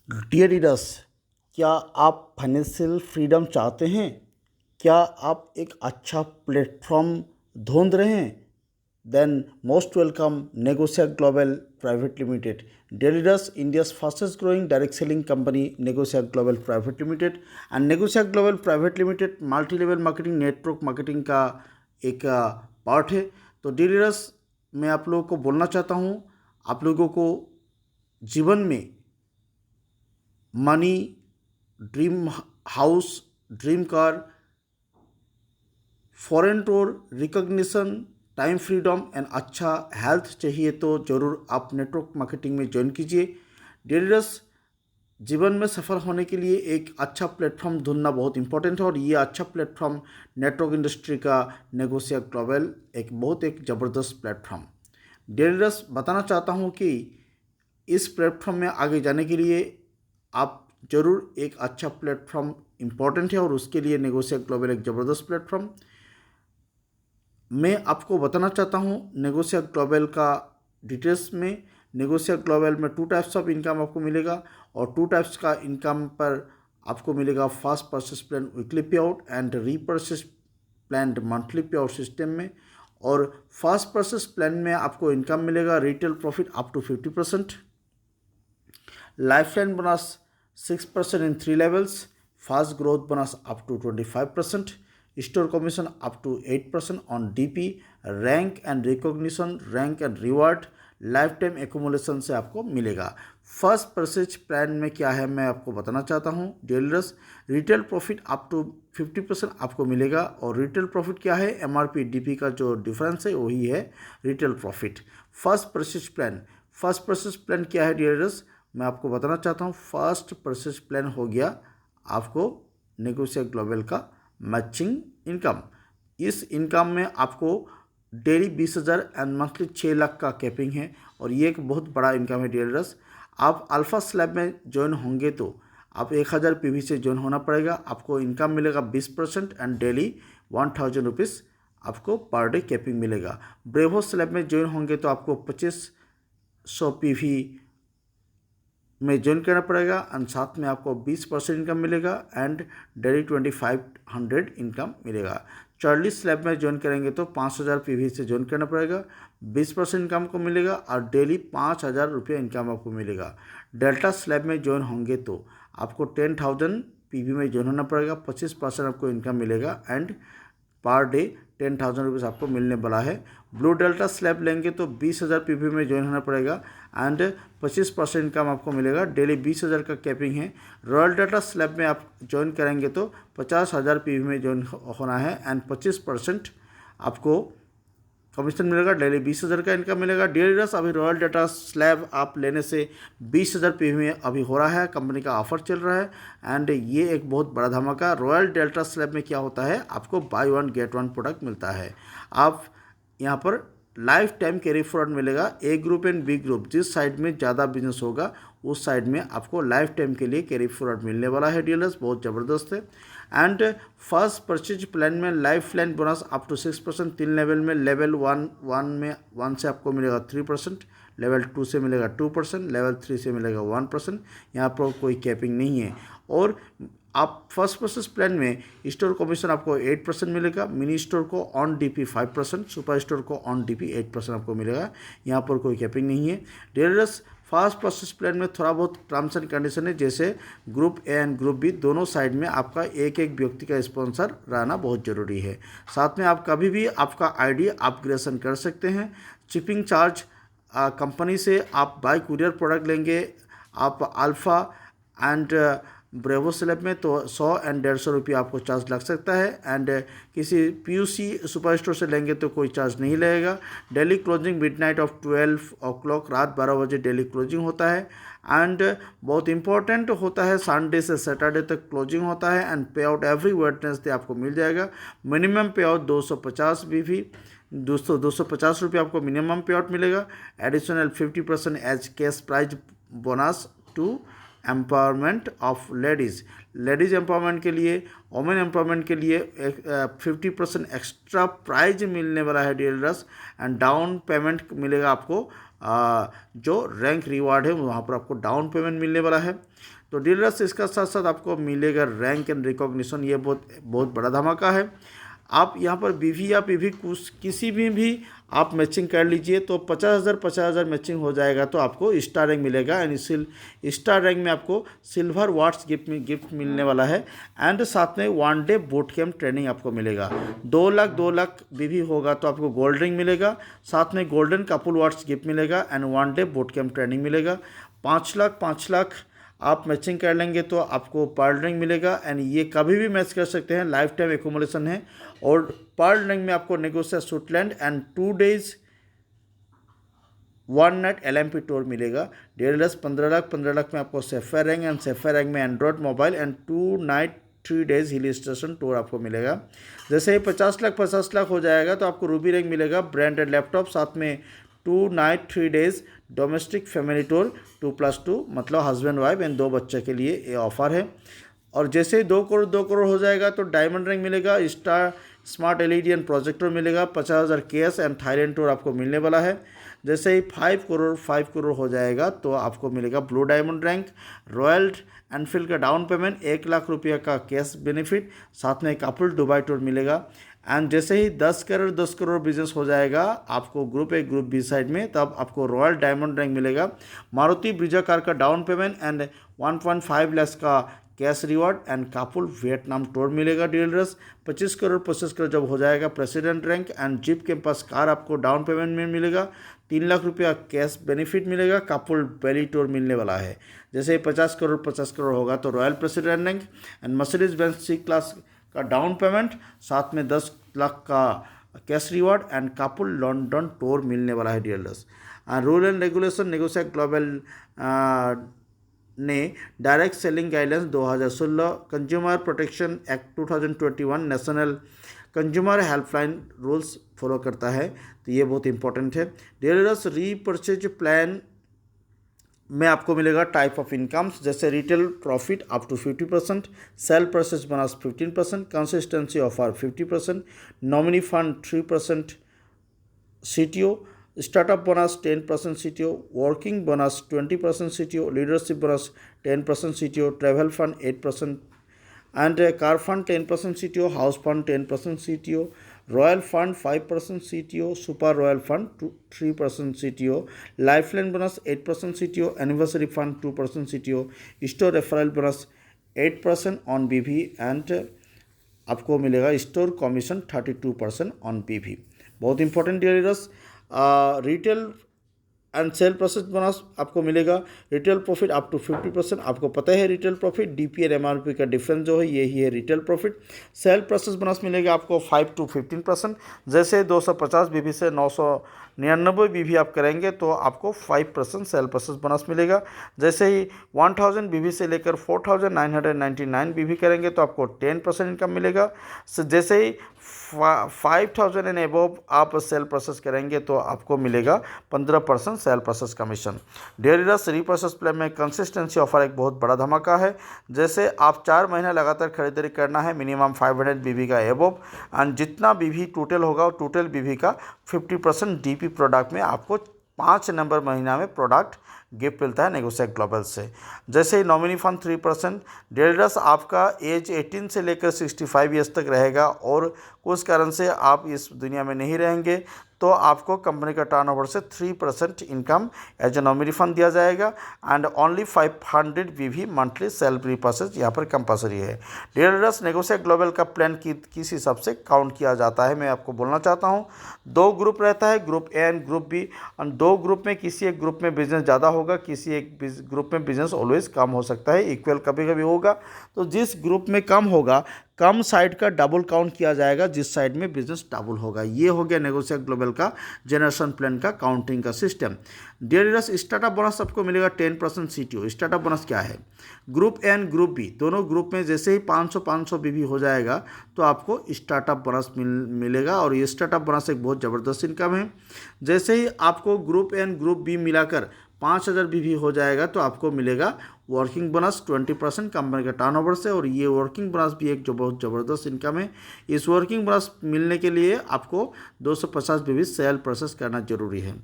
Dear readers, क्या आप financial freedom चाहते हैं? क्या आप एक अच्छा प्लेटफॉर्म ढूंढ रहे हैं? Then most welcome Negotia global private limited. Dear readers, India's fastest growing direct selling company Negotia global private limited and Negotia global private limited multi level marketing network marketing का एक पार्ट है। तो डियर रीडर्स, मैं आप लोगों को बोलना चाहता हूँ, आप लोगों को जीवन में money, dream house, dream car, foreign tour, recognition, time freedom and अच्छा हेल्थ चाहिए तो ज़रूर आप नेटवर्क मार्केटिंग में ज्वाइन कीजिए। डियर्स, जीवन में सफल होने के लिए एक अच्छा प्लेटफॉर्म ढूंढना बहुत इंपॉर्टेंट है और ये अच्छा प्लेटफॉर्म नेटवर्क इंडस्ट्री का नेगोशिया ग्लोबल एक ज़बरदस्त प्लेटफॉर्म। डियर्स, बताना चाहता हूँ कि इस प्लेटफॉर्म में आगे जाने के लिए आप ज़रूर एक अच्छा प्लेटफॉर्म इम्पॉर्टेंट है और उसके लिए नेगोशिया ग्लोबल एक ज़बरदस्त प्लेटफॉर्म। मैं आपको बताना चाहता हूँ नेगोशिया ग्लोबल का डिटेल्स में। नेगोशिया ग्लोबल में 2 टाइप्स ऑफ इनकम आपको मिलेगा और 2 टाइप्स का इनकम पर आपको मिलेगा fast purchase plan weekly pay out and repurchase plan monthly pay out system में। और फास्ट परचेस प्लान में आपको इनकम मिलेगा retail profit up to 50%, lifeline bonus 6% in 3 levels, fast growth bonus up to 25%, store commission up to 8% on DP, rank and recognition, rank and reward, life time accumulation से आपको मिलेगा। First purchase plan में क्या है मैं आपको बताना चाहता हूँ। Dealers, retail profit up to 50% आपको मिलेगा और रिटेल प्रॉफिट क्या है, MRP DP का जो डिफरेंस है वही है retail profit. First purchase plan क्या है डीलर्स, मैं आपको बताना चाहता हूँ। फर्स्ट परचेज प्लान हो गया आपको नेगोशिया ग्लोबल का मैचिंग इनकम। इस इनकम में आपको डेली 20,000 एंड मंथली 6 लाख का कैपिंग है और ये एक बहुत बड़ा इनकम है डीलर्स। आप अल्फा स्लैब में ज्वाइन होंगे तो आप 1,000 PV से ज्वाइन होना पड़ेगा। आपको इनकम मिलेगा 20% एंड डेली 1,000 रुपीज़ आपको पर डे कैपिंग मिलेगा। ब्रेवो स्लैब में ज्वाइन होंगे तो आपको 2500 PV में ज्वाइन करना पड़ेगा एंड साथ में आपको 20% इनकम मिलेगा एंड डेली 2,500 इनकम मिलेगा। चार्ली स्लैब में ज्वाइन करेंगे तो 5,000 PV से ज्वाइन करना पड़ेगा, 20% इनकम को मिलेगा और डेली 5,000 रुपये इनकम आपको मिलेगा। डेल्टा स्लैब में ज्वाइन होंगे तो आपको 10,000 PV में ज्वाइन होना पड़ेगा, 25% आपको इनकम मिलेगा एंड पर डे 10,000 रुपीज़ आपको मिलने वाला है। ब्लू डेल्टा स्लैब लेंगे तो 20,000 PV में ज्वाइन होना पड़ेगा एंड 25% इनकम आपको मिलेगा, डेली 20,000 का कैपिंग है। रॉयल डेल्टा स्लैब में आप ज्वाइन करेंगे तो 50,000 PV में ज्वाइन होना है एंड 25% आपको कमीशन मिलेगा, डेली 20,000 का इनकम मिलेगा। डीलर्स, अभी रॉयल डेटा स्लैब आप लेने से 20,000 PV में अभी हो रहा है, कंपनी का ऑफर चल रहा है एंड ये एक बहुत बड़ा धमाका। रॉयल डेल्टा स्लैब में क्या होता है, आपको बाय 1 गेट 1 प्रोडक्ट मिलता है। आप यहाँ पर लाइफ टाइम कैरी फॉरवर्ड मिलेगा। ए ग्रुप एंड बी ग्रुप जिस साइड में ज़्यादा बिजनेस होगा उस साइड में आपको लाइफ टाइम के लिए कैरी फॉरवर्ड मिलने वाला है डीलर्स, बहुत ज़बरदस्त है। एंड फर्स्ट परचेज प्लान में life line bonus up to 6%, 3 level में। लेवल 1 में 1 से आपको मिलेगा 3%, लेवल 2 से मिलेगा 2%, लेवल 3 से मिलेगा 1%। यहाँ पर कोई कैपिंग नहीं है। और आप फर्स्ट परचेज प्लान में स्टोर कमीशन आपको 8% मिलेगा, मिनी स्टोर को ऑन DP 5%, सुपर स्टोर को ऑन DP 8% आपको मिलेगा। यहाँ पर कोई कैपिंग नहीं है। डीलर्स, फास्ट परचेज प्लान में थोड़ा बहुत टर्म्स एंड कंडीशन है, जैसे group A and group B दोनों साइड में आपका एक एक व्यक्ति का स्पॉन्सर रहना बहुत ज़रूरी है। साथ में आप कभी भी आपका ID अपग्रेडेशन कर सकते हैं। शिपिंग चार्ज कंपनी से आप बाय कुरियर प्रोडक्ट लेंगे आप अल्फ़ा एंड ब्रेवो स्लैब में तो 100 एंड 150 रुपये आपको चार्ज लग सकता है एंड किसी PUC सुपर स्टोर से लेंगे तो कोई चार्ज नहीं लगेगा। Daily closing midnight of 12 o'clock, रात 12 बजे डेली क्लोजिंग होता है एंड बहुत इंपॉर्टेंट होता है संडे से सैटरडे तक क्लोजिंग होता है एंड पे आउट एवरी वेडनेसडे आपको मिल जाएगा। मिनिमम पे आउट 250 BV, 250 रुपये आपको मिनिमम पे आउट मिलेगा। Additional 50% as cash prize bonus to empowerment of ladies empowerment के लिए, वोमेन एम्पावरमेंट के लिए 50% एक्स्ट्रा प्राइज मिलने वाला है डीलर्स एंड डाउन पेमेंट मिलेगा आपको जो रैंक रिवार्ड है वहाँ पर आपको डाउन पेमेंट मिलने वाला है। तो डीलर्स इसका साथ साथ आपको मिलेगा रैंक एंड रिकॉग्निशन, ये बहुत बहुत बड़ा धमाका है। आप यहाँ पर बीवी या पीवी किसी भी आप मैचिंग कर लीजिए तो 50,000 मैचिंग हो जाएगा तो आपको स्टार रैंक मिलेगा। एंड स्टार रैंक में आपको सिल्वर वाट्स गिफ्ट मिलने वाला है। एंड साथ में 1 डे बूट कैंप ट्रेनिंग आपको मिलेगा। 2 लाख बीवी होगा तो आपको गोल्ड रिंग मिलेगा, साथ में गोल्डन कपल वाट्स गिफ्ट मिलेगा and 1 day boot camp training मिलेगा। 5 लाख आप मैचिंग कर लेंगे तो आपको पर्ल रिंग मिलेगा। एंड ये कभी भी मैच कर सकते हैं, लाइफ टाइम एकोमोडेशन है। और पर्ल रिंग में आपको नेगोशिया सुटलैंड and 2 days 1 night LMP tour मिलेगा। डीलर्स 15 लाख में आपको sapphire rank and sapphire rank में Android mobile and 2 night 3 days hill station tour आपको मिलेगा। जैसे ही 50 लाख हो जाएगा तो आपको रूबी रैंक मिलेगा, ब्रांडेड लैपटॉप, साथ में 2 night 3 days domestic family tour 2+2 मतलब हस्बैंड वाइफ एंड 2 बच्चे के लिए ये ऑफर है। और जैसे ही 2 करोड़ हो जाएगा तो डायमंड रैंक मिलेगा, star smart LED and projector मिलेगा, 50,000 कैश एंड थाईलैंड टूर आपको मिलने वाला है। जैसे ही 5 करोड़ हो जाएगा तो आपको मिलेगा blue diamond rank, royal Enfield का डाउन पेमेंट, 1 लाख रुपये का कैश बेनिफिट, साथ में कपल दुबई टूर मिलेगा। एंड जैसे ही 10 करोड़ बिजनेस हो जाएगा आपको group A group B side में, तब आपको रॉयल डायमंड रैंक मिलेगा, मारुति ब्रिजा कार का डाउन पेमेंट एंड 1.5 लाख का cash reward and कापुल Vietnam tour मिलेगा। डीलर्स 25 करोड़ जब हो जाएगा प्रेसिडेंट रैंक एंड जीप के पास कार आपको डाउन पेमेंट में मिलेगा, 3 लाख रुपया कैश बेनिफिट मिलेगा, कापुल वैली टूर मिलने वाला है। जैसे 50 करोड़ होगा तो royal president rank and Mercedes Benz C class का डाउन पेमेंट, साथ में 10 लाख का cash reward and couple London tour मिलने वाला है। Dealers rule and regulation Negotia global ने direct selling guidelines 2016, consumer protection act 2021, national consumer helpline rules follow करता है, तो ये बहुत इंपॉर्टेंट है। डीलर्स रीपर्चेज प्लान में आपको मिलेगा टाइप ऑफ इनकम्स, जैसे retail profit up to 50%, sale purchase bonus 15%, consistency offer 50%, nominee fund 3% CTO, startup bonus 10% CTO, working bonus 20% CTO, leadership bonus 10% CTO, travel fund 8% and car fund 10% CTO, house fund 10% CTO, royal fund 5% CTO, super royal fund 3% CTO, lifeline bonus 8% CTO, anniversary fund 2% CTO, store referral bonus 8% on BV and आपको मिलेगा store commission 32% on PV। बहुत important dealers, retail and sale process bonus आपको मिलेगा, retail profit up to 50%। आपको पता है retail profit DP और MRP का डिफरेंस जो है यही है retail profit. Sale process bonus मिलेगा आपको 5 to 15%। जैसे 250 BV से 999 BV आप करेंगे तो आपको 5% सेल प्रोसेस बोनस मिलेगा। जैसे ही 1000 BV से लेकर 4999 BV करेंगे तो आपको 10% इनकम मिलेगा। जैसे ही 5000 एंड एबव आप सेल प्रोसेस करेंगे तो आपको मिलेगा 15% sale process commission. Dealers reprocess plan में कंसिस्टेंसी ऑफर एक बहुत बड़ा धमाका है। जैसे आप 4 महीना लगातार खरीदारी करना है, मिनिमम 500 BV का एबव, एंड जितना BV टोटल होगा टोटल BV का 50% DP प्रोडक्ट में आपको 5 नंबर महीना में प्रोडक्ट गिफ्ट मिलता है नेगोशिया ग्लोबल से। जैसे ही नॉमिनी फंड 3%। डीलर्स आपका एज 18 से लेकर 65 ईयर्स तक रहेगा और कुछ कारण से आप इस दुनिया में नहीं रहेंगे तो आपको कंपनी का टर्नओवर से 3% income as a nominee fund दिया जाएगा and only 500 BV monthly salary purchase यहाँ पर कंपलसरी है। डीलर्स नेगोशिया ग्लोबल का प्लान किस हिसाब से काउंट किया जाता है मैं आपको बोलना चाहता हूँ। 2 ग्रुप रहता है, group A and group B, और 2 ग्रुप में किसी एक ग्रुप में बिजनेस ज़्यादा होगा, किसी एक ग्रुप में बिजनेस ऑलवेज कम हो सकता है, इक्वल कभी कभी होगा। तो जिस ग्रुप में कम होगा कम साइड का डबल काउंट किया जाएगा, जिस साइड में बिजनेस डबल होगा। ये हो गया नेगोशिया ग्लोबल का जनरेशन प्लान का काउंटिंग का सिस्टम। डीलर्स स्टार्टअप बोनस आपको मिलेगा 10% CTO। स्टार्टअप बोनस क्या है? Group A and group B दोनों ग्रुप में जैसे ही 500 BV हो जाएगा तो आपको स्टार्टअप बोनस मिलेगा और ये स्टार्टअप बोनस एक बहुत ज़बरदस्त इनकम है। जैसे ही आपको group A and group B मिलाकर 5000 बीवी हो जाएगा तो आपको मिलेगा वर्किंग बोनस 20% कंपनी का टर्नओवर से। और ये वर्किंग बोनस भी एक जो बहुत ज़बरदस्त इनकम है। इस वर्किंग बोनस मिलने के लिए आपको 250 बीवी सेल प्रोसेस करना जरूरी है।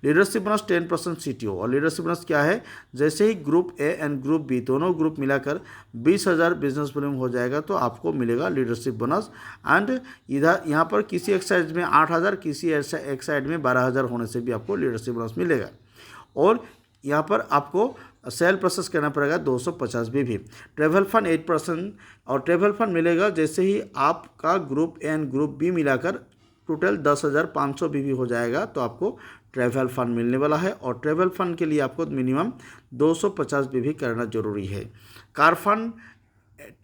Leadership bonus 10% CTO. और लीडरशिप बोनस क्या है, जैसे ही group A and group B दोनों ग्रुप मिलाकर 20,000 बिजनेस वॉल्यूम हो जाएगा तो आपको मिलेगा लीडरशिप बोनस। एंड इधर यहाँ पर किसी एक साइड में 8,000, किसी एक साइड में 12,000 होने से भी आपको लीडरशिप बोनस मिलेगा। और यहाँ पर आपको सेल प्रोसेस करना पड़ेगा 250 बीवी। Travel fund 8%। और ट्रैवल फंड मिलेगा जैसे ही आपका group A and group B मिलाकर टोटल 10,500 बीवी हो जाएगा तो आपको ट्रैवल फंड मिलने वाला है। और ट्रैवल फंड के लिए आपको मिनिमम 250 बीवी करना जरूरी है। Car fund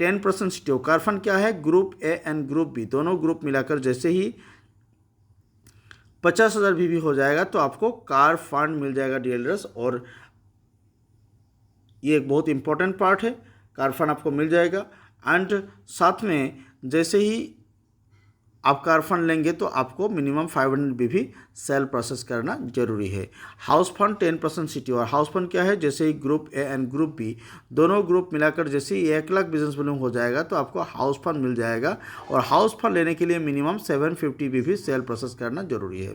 10% CTO. Car fund क्या है, group A and group B दोनों ग्रुप मिलाकर जैसे ही 50,000 बीवी हो जाएगा तो आपको कार फंड मिल जाएगा डीलर्स। और ये एक बहुत इंपॉर्टेंट पार्ट है, कार फंड आपको मिल जाएगा। एंड साथ में जैसे ही आप कार फंड लेंगे तो आपको मिनिमम 500 बीवी सेल प्रोसेस करना जरूरी है। House fund 10% CTO. और हाउस फंड क्या है, जैसे ही group A and group B दोनों ग्रुप मिलाकर जैसे ही 1 लाख बिजनेस वॉल्यूम हो जाएगा तो आपको हाउस फंड मिल जाएगा। और हाउस फंड लेने के लिए मिनिमम 750 बीवी सेल प्रोसेस करना जरूरी है।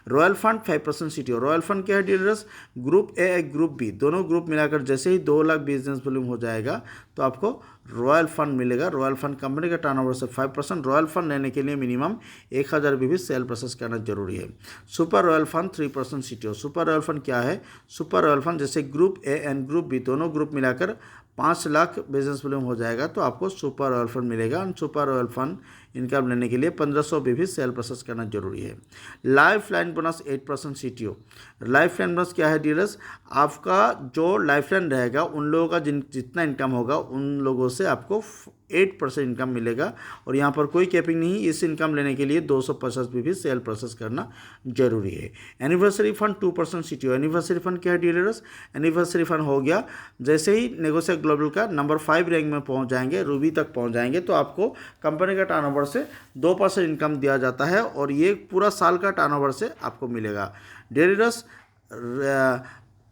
Royal fund 5% CTO. Royal fund क्या है dealers, group A group B दोनों ग्रुप मिलाकर जैसे ही 2 लाख बिजनेस वॉल्यूम हो जाएगा तो आपको रॉयल फंड मिलेगा। रॉयल फंड कंपनी का टर्नओवर से 5%। रॉयल फंड लेने के लिए मिनिमम 1,000 बीवी सेल प्रोसेस करना जरूरी है। Super royal fund 3% CTO. Super royal fund क्या है, सुपर रॉयल फंड जैसे group A and group B दोनों ग्रुप मिलाकर 5 लाख बिजनेस वॉल्यूम हो जाएगा तो आपको सुपर रॉयल फंड मिलेगा। और सुपर रॉयल फंड इनकम लेने के लिए 1500 बीवी सेल प्रोसेस करना जरूरी है। Life line bonus 8% CTO. Life line bonus क्या है डीलर्स, आपका जो लाइफ लाइन रहेगा उन लोगों का जितना इनकम होगा उन लोगों से आपको 8% इनकम मिलेगा। और यहाँ पर कोई कैपिंग नहीं, इस इनकम लेने के लिए 250 बीवी सेल प्रोसेस करना जरूरी है। Anniversary fund 2% CTO. Anniversary fund क्या है डीलर्स, एनिवर्सरी फंड हो गया जैसे ही नेगोशिया ग्लोबल का नंबर 5 रैंक में पहुँच जाएंगे, रूबी तक पहुँच जाएंगे तो आपको कंपनी का टर्नओवर से 2% इनकम दिया जाता है। और ये पूरा साल का टर्नओवर से आपको मिलेगा। Dealers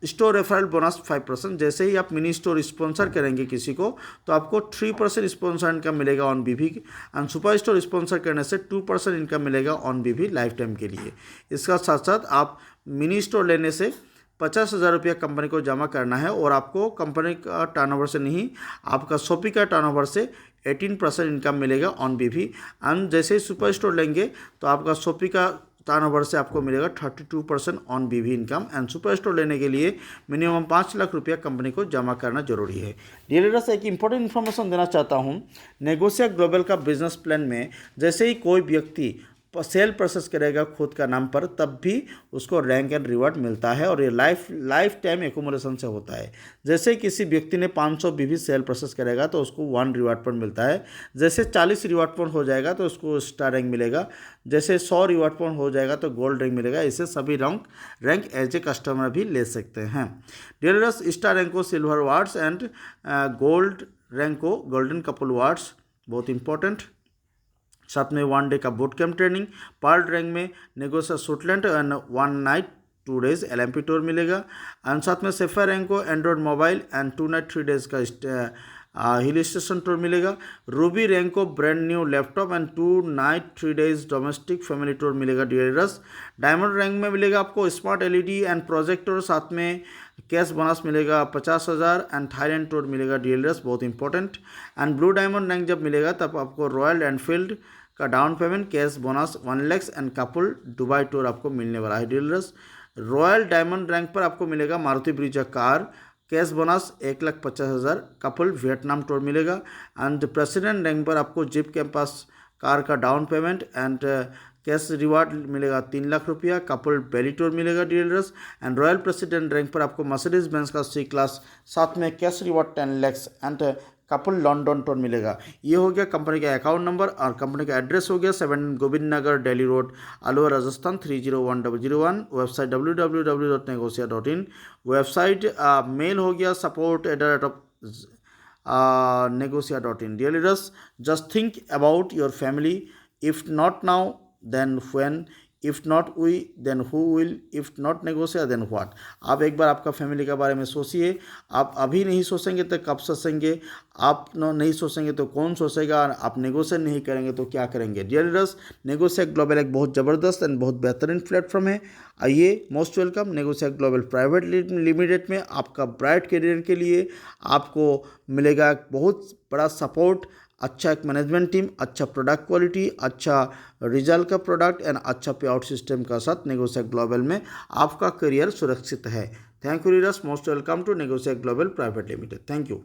store referral bonus 5%। जैसे ही आप मिनी स्टोर स्पॉन्सर करेंगे किसी को तो आपको 3% स्पॉन्सर इनकम मिलेगा ऑन बीवी। एंड सुपर स्टोर स्पॉन्सर करने से 2% इनकम मिलेगा ऑन बीवी लाइफ टाइम के लिए। इसका साथ साथ आप मिनी स्टोर लेने से 50,000 रुपया कंपनी को जमा करना है। और आपको कंपनी का टर्नओवर से नहीं, आपका शॉपी का टर्नओवर से 18% इनकम मिलेगा ऑन बीवी। एंड जैसे ही सुपर स्टोर लेंगे तो आपका शॉपी का टर्नओवर से आपको मिलेगा 32% ऑन बीवी इनकम। एंड सुपर स्टोर लेने के लिए मिनिमम 5 लाख रुपया कंपनी को जमा करना जरूरी है। डीलर्स एक इंपॉर्टेंट इन्फॉर्मेशन देना चाहता हूँ, नेगोशिया ग्लोबल का बिजनेस प्लान में जैसे ही कोई व्यक्ति सेल प्रोसेस करेगा खुद का नाम पर तब भी उसको रैंक एंड रिवार्ड मिलता है। और ये लाइफ टाइम एकोमोडेशन से होता है। जैसे किसी व्यक्ति ने 500 बीवी सेल प्रोसेस करेगा तो उसको 1 रिवार्ड पॉइंट मिलता है। जैसे 40 रिवार्ड पॉइंट हो जाएगा तो उसको स्टार रैंक मिलेगा। जैसे 100 रिवार्ड पॉइंट हो जाएगा तो गोल्ड रैंक मिलेगा। इसे सभी रैंक एज ए कस्टमर भी ले सकते हैं। डीलर्स स्टार रैंक को silver wards and gold rank को गोल्डन कपल वार्ड्स बहुत इंपॉर्टेंट। साथ में 1 डे का boat camp training, pearl rank में Negotia Switzerland and 1 night 2 days LMP tour मिलेगा। एंड साथ में सेफर रैंक को Android mobile and 2 night 3 days का हिल स्टेशन टूर मिलेगा। रूबी रैंक को brand new laptop and 2 night 3 days domestic family tour मिलेगा dealers. Diamond rank में मिलेगा आपको स्मार्ट LED एंड प्रोजेक्टर, साथ में कैश बोनस मिलेगा 50,000 एंड थाईलैंड टूर मिलेगा डीलर्स बहुत important. And blue diamond rank जब मिलेगा तब आपको रॉयल एनफील्ड का down payment, cash bonus 1 lakh and couple Dubai tour आपको मिलने वाला है डीलर्स। रॉयल डायमंड रैंक पर आपको मिलेगा Maruti Brezza car, cash bonus 1,50,000, couple Vietnam tour मिलेगा। एंड प्रेसिडेंट रैंक पर आपको जीप कैंपस कार का down payment and cash reward मिलेगा 3 लाख रुपया, कपल बेली टूर मिलेगा dealers. And royal president rank पर आपको मर्सिडीज बेंज का C क्लास, साथ में cash reward 10 lakh and couple London tour मिलेगा। ये हो गया कंपनी का अकाउंट नंबर। और कंपनी का एड्रेस हो गया 7 Govind Nagar Delhi road, Alwar Rajasthan 301001। Website www.negotia.in। Website mail हो गया support@negotia.in। Dear leaders, just think about your family. If not now, then when if not we then who will, if not negotiate then what. आप एक बार आपका family के बारे में सोचिए। आप अभी नहीं सोचेंगे तो कब सोचेंगे, आप नहीं सोचेंगे तो कौन सोचेगा, और आप नेगोशिएट नहीं करेंगे तो क्या करेंगे। डियर रीडर्स, नेगोशिएट ग्लोबल एक बहुत ज़बरदस्त एंड बहुत बेहतरीन प्लेटफॉर्म है। आइए, most welcome. Negotiate global private limited में आपका ब्राइट करियर के लिए आपको मिलेगा बहुत बड़ा सपोर्ट, अच्छा एक मैनेजमेंट टीम, अच्छा प्रोडक्ट क्वालिटी, अच्छा रिजल्ट का प्रोडक्ट एंड अच्छा पे आउट सिस्टम का साथ नेगोशिएट ग्लोबल में आपका करियर सुरक्षित है। Thank you readers, most welcome to negotiate global private limited. Thank you.